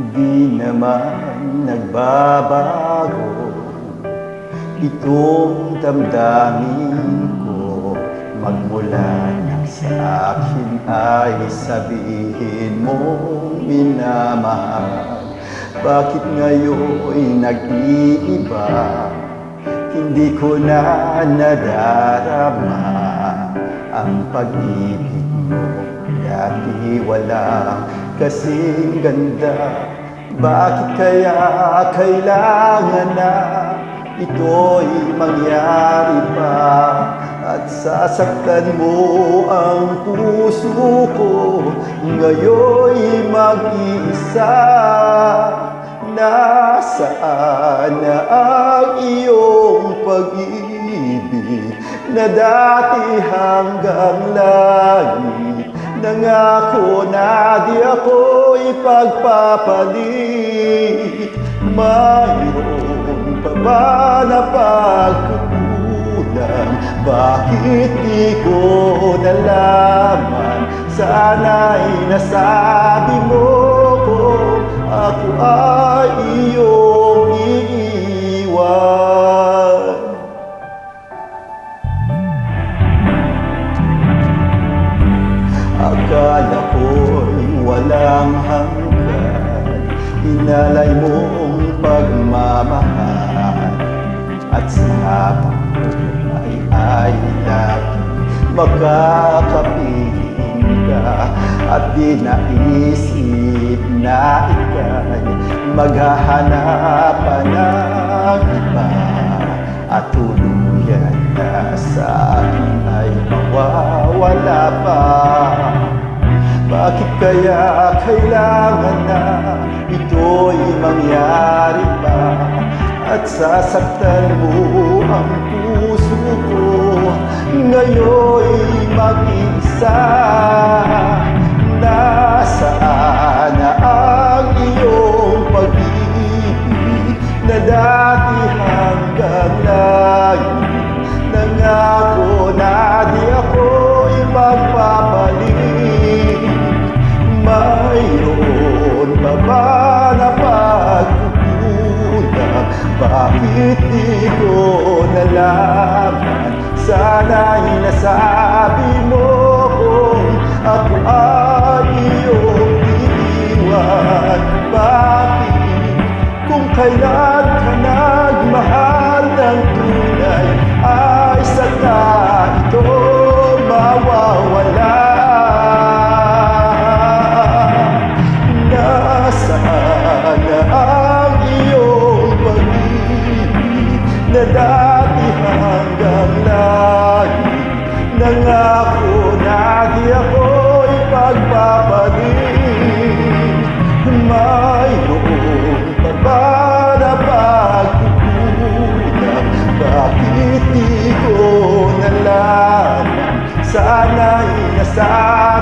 Di naman nagbabago itong damdamin ko. Magmula nang sa akin ay sabihin mong minamahal. Bakit ngayon nag-iiba? Hindi ko na nadarama ang pag-ibig mo. Dati walang kasing ganda. Bakit kaya kailangan na ito'y mangyari pa? At sasaktan mo ang puso ko ngayon'y mag-iisa. Nasaan na ang iyong pag-ibig na dati hanggang langit? Nangako na di ako ipagpapalit. Mayroon pa ba na pagkukulang? Bakit di ko nalaman? Sana'y nasabi mo ko ako ay iyong iiwan. Akala ko'y walang hanggan, inalay mong pagmamahal. At sa pagmamay ay lagi makakapiling ka. At di naisip na ika'y maghahanapan ng iba. At tuluyan na sa akin ay mawawala pa. Bakit kaya kailangan na ito'y mangyari pa? At sasaktan mo ang puso ko ngayon'y mag-isa. Nasaan na ang iyong pag-ibig na dati hanggang langit? Nangako na di ako ipagpapalit. Mayroon pa ba na pagkukulang? Bakit di ko nalaman? Sana'y nasabi mo kung ako ay iyong iiwan. Bakit kung kailan ka nagmahal ng tunay ay saka ito mawawala? Nasaan na ang iyong pag-ibig na dati hanggang langit? Nangako na di ako ipagpapalit. Mayroon pa ba na pagkukulang? Bakit di ko nalaman? Sana'y nasabi